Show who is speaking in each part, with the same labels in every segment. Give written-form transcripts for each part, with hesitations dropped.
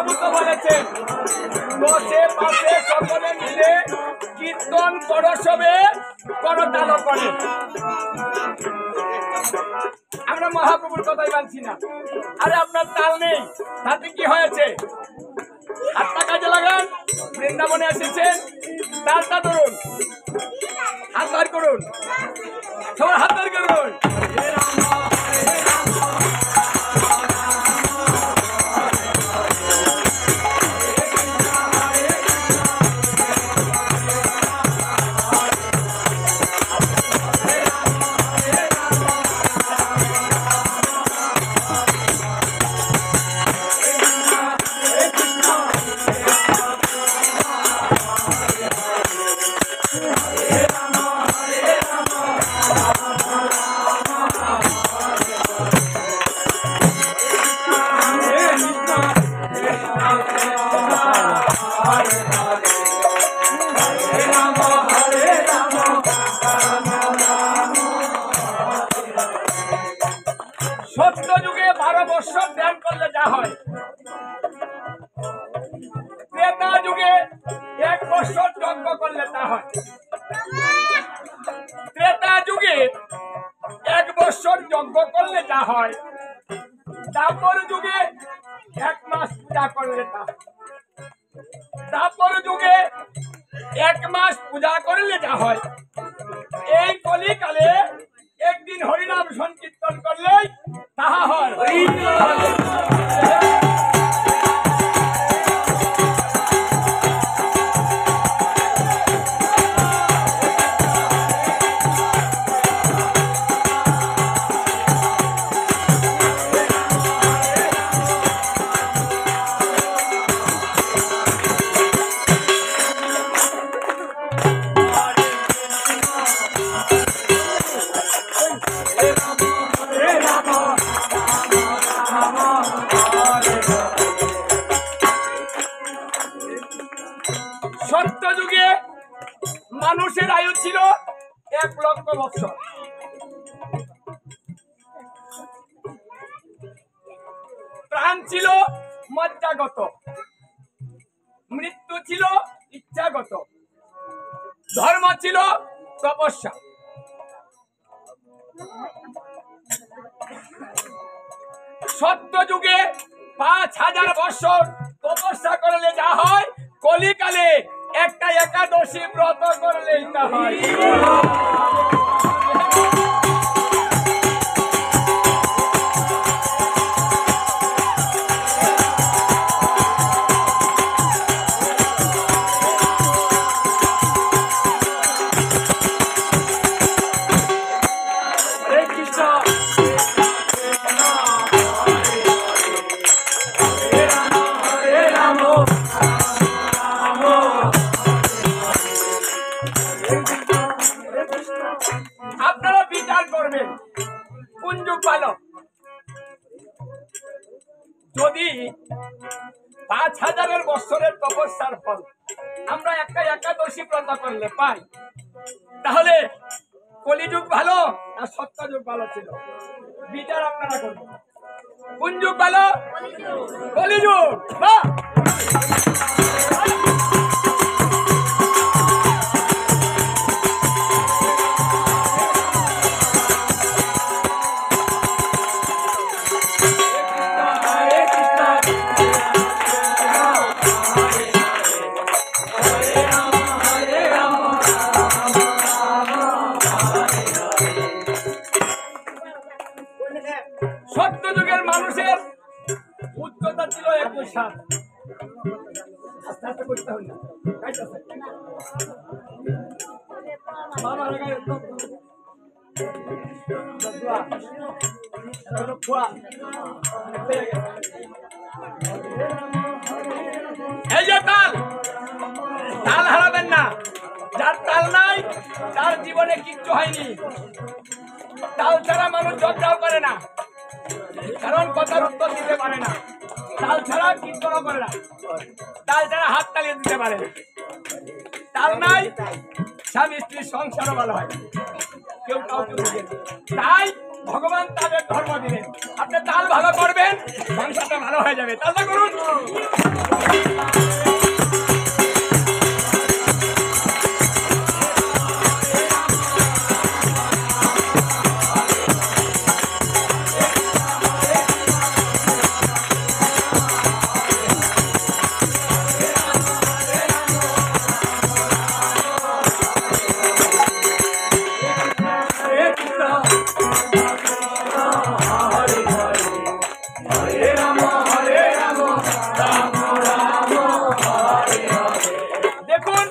Speaker 1: মহাপ্রভু তো বলেছেন দশে পাশে সকলে মিলে কীর্তন করসবে করতাল করে। আমরা মহাপ্রভুর কথাই মানছি না। আরে আপনার তাল নেই, তাতে কি হয়েছে? হাতটা কাজে লাগান। বৃন্দাবনে এসেছেন, তালটা ধরুন, হাত বার করুন, সবার হাত বার করুন। সত্য যুগে 12 বছর ধ্যান করলে যা হয়, ত্রেতা যুগে 1 বছর যজ্ঞ করলে তা হয়। ত্রেতা যুগে 1 বছর যজ্ঞ করলে যা হয়, দ্বাপর যুগে 1 মাস পূজা করলে তা হয়। দ্বাপর যুগে 1 মাস পূজা করলে যা হয়, এই কলিকালে একদিন হরিনাম সংকীর্তন করলেই তাহা হয়। সত্য যুগে মানুষের আয়ু ছিল 1 লক্ষ বছর। প্রাণ ছিল মজ্জাগত, মৃত্যু ছিল ইচ্ছাগত, ধর্ম ছিল তপস্যা। সত্য যুগে 5000 বছর তপস্যা করলে যা হয়, কলিকালে একটা একাদশী ব্রত করলেই তা হয়। আপনারা বিচার করবেন কোন যুগ ভালো। যদি 5000 বছরের তপস্যার ফল আমরা একটা একাদশী ব্রত করলে পাই, তাহলে কলিযুগ ভালো না সত্য যুগ ভালো ছিল? বিচার আপনারা করবেন কোন যুগ ভালো। কলিযুগ। বাহ! সত্য যুগের মানুষের উচ্চতা ছিল 21 হাত। আস্তে আস্তে করতে হবে না, এই যে তাল, তাল হারাবেন না। যার তাল নাই তার জীবনে কিচ্ছু হয়নি। তাল ছাড়া মানুষ চর্চাও করে না, কারণ কথার উত্তর দিতে পারে না। তাল ছাড়া কীর্তনও করে না, তাল ছাড়া হাত তালিয়ে দিতে পারে না। তাল নাই, স্বামী স্ত্রীর সংসারও ভালো হয়, কেউ কাউকে বুঝে না। তাই ভগবান তাদের ধর্ম দিলেন। আপনি তাল ভালো করবেন, সংসারটা ভালো হয়ে যাবে। তালটা করুন। দেখুন,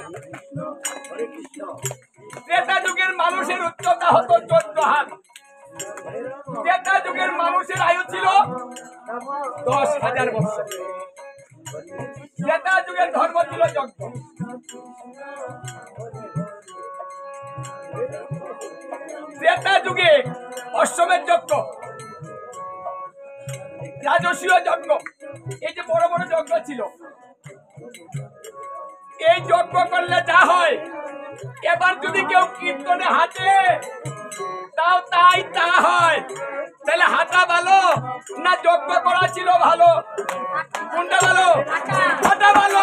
Speaker 1: ত্রেতা যুগের মানুষের উচ্চতা হতো 14 হাত। ত্রেতা যুগের মানুষের আয়ু ছিল 10,000 বছর। ত্রেতা যুগের ধর্ম ছিল যজ্ঞ। ত্রেতা যুগে অশ্বমেধ যজ্ঞ, রাজসীয় যজ্ঞ, এই যে বড় বড় যজ্ঞ ছিল, এই যজ্ঞ করলে যা হয়, এবার যদি কেউ কীর্তনে হাঁটে তাও তাই তা হয়। তাহলে হাঁটা ভালো না যজ্ঞ করা ছিল ভালো? কোনটা ভালো? হাঁটা ভালো।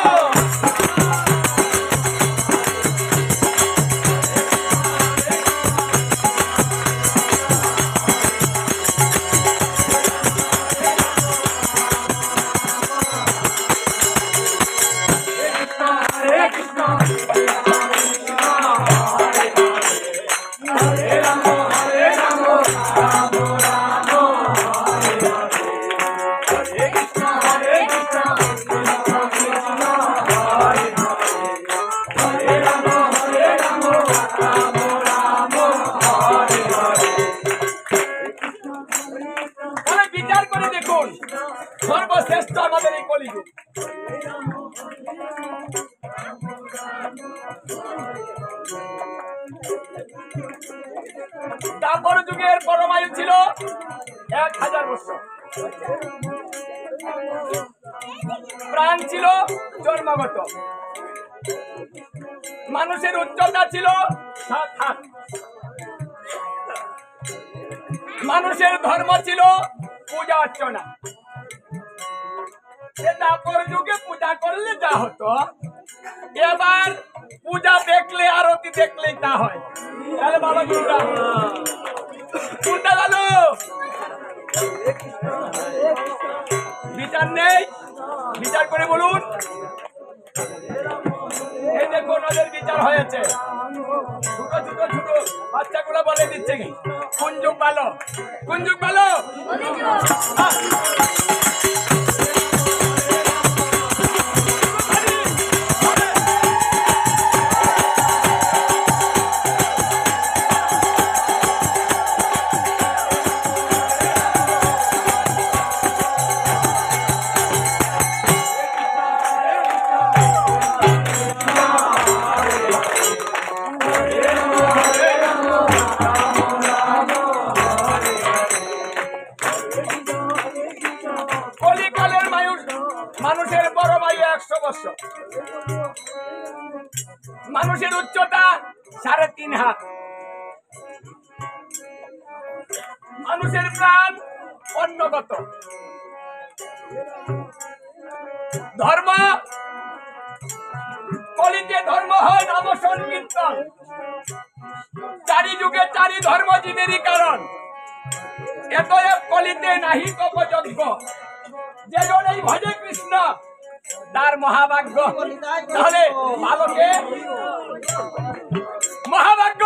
Speaker 1: বিচার করে দেখুন, সর্বশ্রেষ্ঠ আমাদের এই কলিযুগ। দ্বাপর যুগের পরমায়ু ছিল 1000 বছর। প্রাণ ছিল জন্মগত। মানুষের উচ্চতা ছিল 7 হাত। মানুষের ধর্ম ছিল পূজা অর্চনা। দ্বাপর যুগে পূজা করলে যা হতো, এবার পূজা দেখলে আরতি দেখলেই তা হয়। তাহলে বাবা কোনটা কোনটা ভালো? বিচার নেই, বিচার করে বলুন। এই দেখুন, ওদের বিচার হয়েছে। ছোট ছোট ছোট বাচ্চাগুলো বলে দিচ্ছে কি কোন যুগ ভালো, কোন যুগ ভালো। মানুষের বড় বায়ু 100 বছর। মানুষের উচ্চতা 3.5 হাত। মানুষের প্রাণ অন্নগত। ধর্ম, কলিতে ধর্ম হয় নাম সংকীর্তন। 4 যুগে 4 ধর্মজীবেরই কারণ। এতএব কলিতে নাহি তপযজ্ঞ। যে জনেই ভজে কৃষ্ণ তার মহাভাগ্য। তাহলে ভালোকে মহাভাগ্য।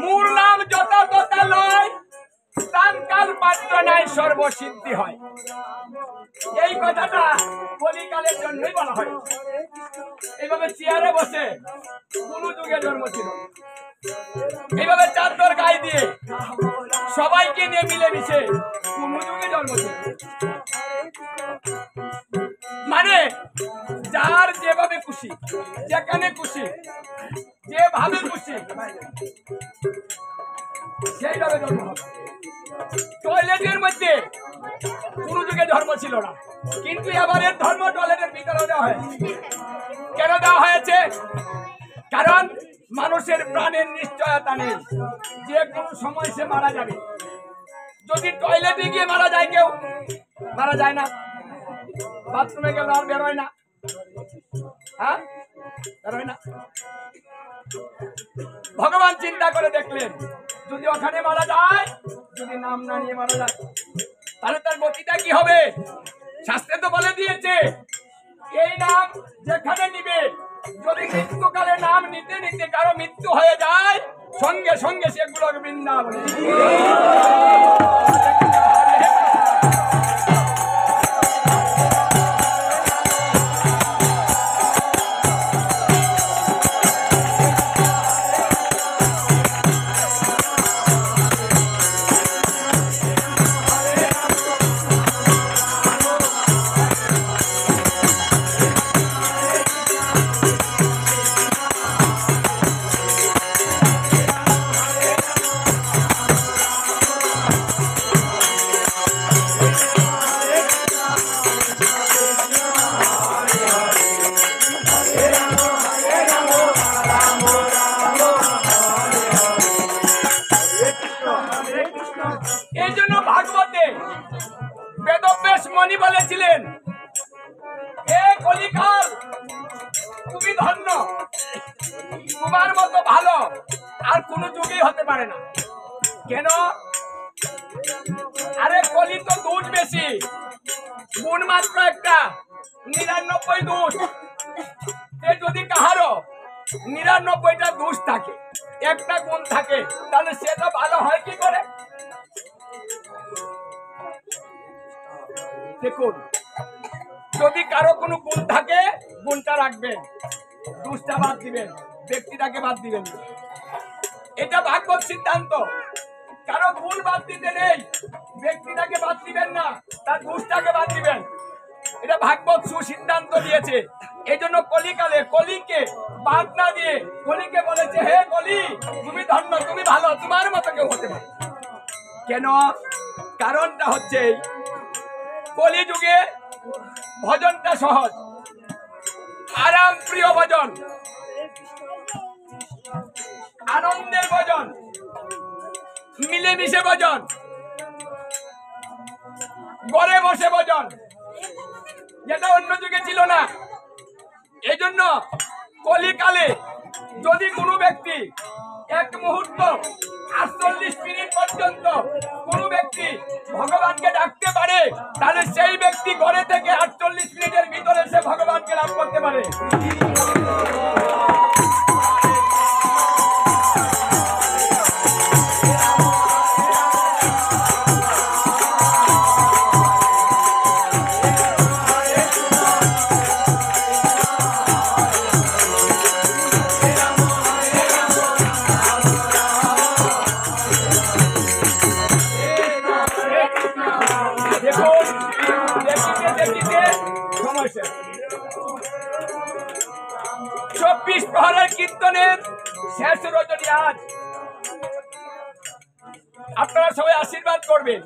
Speaker 1: मूल नाम जता तता लय, स्थान काल पात्र নাই সর্বসিদ্ধি হয়। এই কথাটা কলিকালের জন্যই বলা হয়। এইভাবে চেয়ারে বসে কোন যুগে জন্ম ছিল, এইভাবে চাদর গায়ে দিয়ে সবাইকে নিয়ে মিলেমিশে কোন যুগে জন্ম ছিল। মানে যার যেভাবে খুশি, যেখানে খুশি, যেভাবে খুশি সেইভাবে জন্ম হবে। টয়লেটের মধ্যে কোন যুগে ধর্ম ছিল না, কিন্তু এবারের ধর্ম টয়লেটের ভিতরে দেওয়া হয়েছে। কেন দেওয়া হয়েছে? কারণ মানুষের প্রাণের নিশ্চয়তা নেই, যে কোনো সময় সে মারা যাবে। যদি টয়লেটে গিয়ে মারা যায়, কেউ মারা যায় না, বাথরুমে গেলে আর বেরোয় না, হ্যাঁ বেরোয় না। ভগবান চিন্তা করে দেখলেন, যদি ওখানে মারা যায়, যদি নাম না নিয়ে মারা যায়, তাহলে তার গতিটা কি হবে? শাস্ত্রে তো বলে দিয়েছে, এই নাম যেখানে নিবে, যদি মৃত্যুকালে নাম নিতে নিতে কারো মৃত্যু হয়ে যায়, সঙ্গে সঙ্গে সেগুলো বৃন্দাবন। এই জন্য ভাগবতে বেদব্যাস মুনি বলেছিলেন, হে কলিকাল তুমি ধন্য, তোমার মতো ভালো আর কোন যুগেই হতে পারে না। কেন? আরে কলি তো দোষ বেশি, গুণ মাত্র একটা, 99 দোষ। যদি কাহারো 99টা দোষ থাকে, একটা গুণ থাকে, তাহলে সেটা ভালো হয় কি করে? দেখুন, যদি কারো কোনো গুণ থাকে, গুণটা রাখবেন, দোষটা বাদ দিবেন, ব্যক্তিটাকে বাদ দিবেন। এটা ভাগবত সিদ্ধান্ত। কারো গুণ বাদ দিতে নেই, ব্যক্তিটাকে বাদ দিবেন না, তার দোষটাকে বাদ দিবেন। এটা ভাগবত সুসিদ্ধান্ত দিয়েছে। এই জন্য কলিকালে কলিকে বাদ না দিয়ে কলিকে বলেছে, হে কলি তুমি ধন্য, তুমি ভালো, তোমার মতো কেউ হতে পারে। কেন? কারণটা হচ্ছে কলি যুগে ভজনটা সহজ, আরাম প্রিয় ভজন, আনন্দের ভজন, মিলেমিশে ভজন, ঘরে বসে ভজন, যেটা অন্য যুগে ছিল না। এই জন্য কলিকালে যদি কোনো ব্যক্তি এক মুহূর্ত 48 মিনিট পর্যন্ত কোন ব্যক্তি ভগবানকে ডাকতে পারে, তাহলে সেই ব্যক্তি ঘরে থেকে 48 মিনিটের ভিতরে সে ভগবানকে লাভ করতে পারে। চব্বিশ প্রহরের কীর্তনের শেষ রজনী আজ। আপনারা সবাই আশীর্বাদ করবেন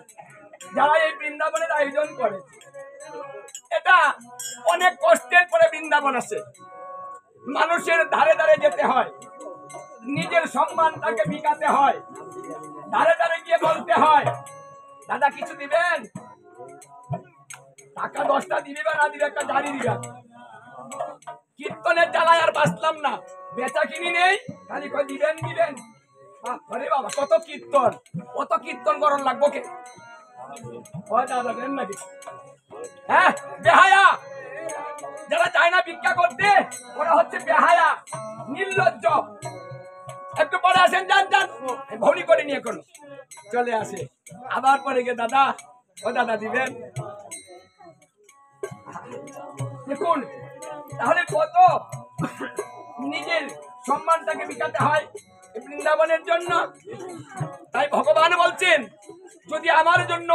Speaker 1: যারা এই বৃন্দাবনের আয়োজন করে। এটা অনেক কষ্টের পরে বৃন্দাবন আছে, মানুষের ধারে ধারে যেতে হয়, নিজের সম্মানটাকে বিকাতে হয়, ধারে ধারে গিয়ে বলতে হয়, দাদা কিছু দিবেন, টাকা 10টা দিবে বা না দিবে, একটা জারি দিবেন। কীর্তনের জ্বালায় আর বাঁচলাম না, বেচা কিনি নেই, খালি কয় দিবেন দিবেন। আরে বাবা, কত কীর্তন, কত কীর্তন করণ লাগবো কে? দাদা দেন নাকি? হ্যাঁ, বেহায়া যারা চায় না ভিক্ষা করতে, ওরা হচ্ছে বেহায়া, নির্লজ্জ। একটু পরে আসেন, যান যান, ভৌরি করে নিয়ে করুন, চলে আসে। আবার পরে গিয়ে দাদা, ও দাদা দিবেন, দেখুন তাহলে কত নিজের সম্মানটাকে বিকাতে হয় এই বৃন্দাবনের জন্য। তাই ভগবান বলছেন যদি আমার জন্য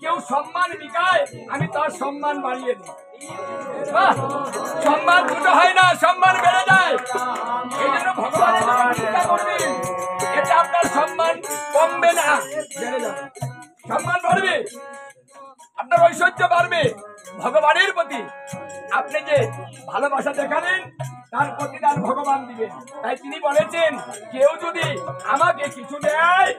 Speaker 1: কেউ সম্মান বিকায় আমি তার সম্মান বাড়িয়ে দিই। বাহ! সম্মান দুটো হয় না, সম্মান বেড়ে যায়। এই জন্য ভগবানের নাম চিন্তা করবেন, এতে আপনার সম্মান কমবে না, বেড়ে যাবে। সম্মান বাড়বে, আপনার ঐশ্বর্য বাড়বে। ভগবানের প্রতি আপনি যে ভালোবাসা দেখালেন তার প্রতিদান ভগবান দিবেন। তাই তিনি বলেছেন কেউ যদি আমাকে কিছু দেয়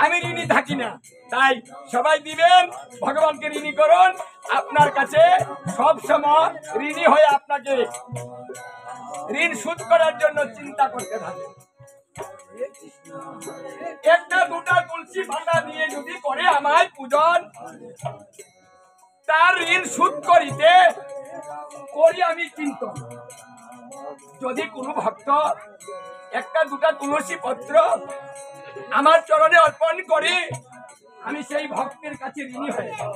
Speaker 1: আমি ঋণী থাকি না। তাই সবাই দিবেন, ভগবানকে ঋণী করুন। আপনার কাছে সব সময় ঋণী হয়ে আপনাকে ঋণ শোধ করার জন্য চিন্তা করতে থাকে। একটা দুটা তুলসী পাতা দিয়ে যদি করে আমায় পূজন, তার ঋণ শোধ করিতে করি আমি চিন্তা। যদি কোনো ভক্ত একটা দুটা তুলসী পত্র আমার চরণে অর্পণ করে আমি সেই ভক্তের কাছে ঋণী হয়ে যাব।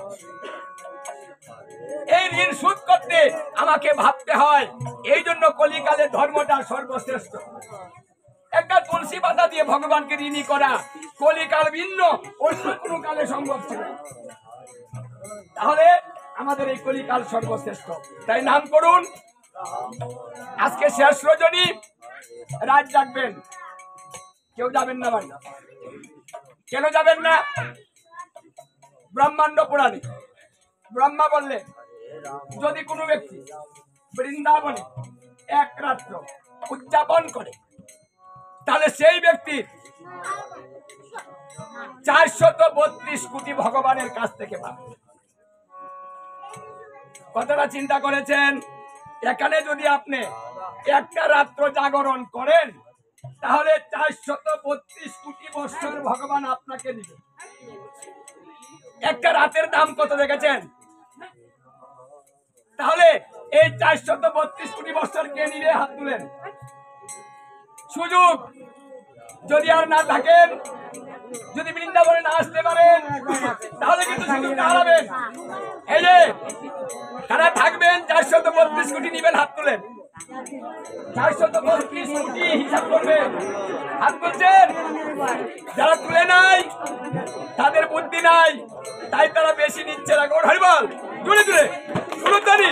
Speaker 1: এই ঋণ শোধ করতে আমাকে ভাবতে হয়। এই জন্য কলিকালে ধর্মটা সর্বশ্রেষ্ঠ। একটা তুলসী পাতা দিয়ে ভগবানকে ঋণী করা কলিকাল ভিন্ন, অন্য কোনো কালে সম্ভব ছিল। তাহলে আমাদের এই কলিকাল সর্বশ্রেষ্ঠ। তাই নাম করুন। আজকে শেষ রজনী, রাত জাগবেন। কেউ যাবেন না বাড়ি? কেন যাবেন না? ব্রহ্মাণ্ড পুরাণে ব্রহ্মা বললেন যদি কোনো ব্যক্তি বৃন্দাবনে এক রাত্র উদযাপন করে তাহলে সেই ব্যক্তির 432 কোটি ভগবানের কাছ থেকে পাবে। কতটা চিন্তা করেছেন? এখানে যদি আপনি একটা রাত্র জাগরণ করেন তাহলে 432 কোটি বছর ভগবান আপনাকে দিবে। একটা রাতের দাম কত দেখেছেন? তাহলে এই 432 কোটি বছর কে নিবে? হাত তুলেন। সুযোগ যদি আর না থাকেন, যদি বৃন্দাবনে না আসতে পারেন তাহলে কিন্তু সুযোগটা হারাবেন। এই যে কারা থাকবেন 432 কোটি নিবেন, হাত তুলেন। 432 কোটি হিসাব করবেন, হাত তুলছেন। যারা তুলে নাই তাদের বুদ্ধি নাই, তাই তারা বেশি নিচ্ছে না। গোড় হরিবল জুড়ে জুড়ে গুরুত্বানি।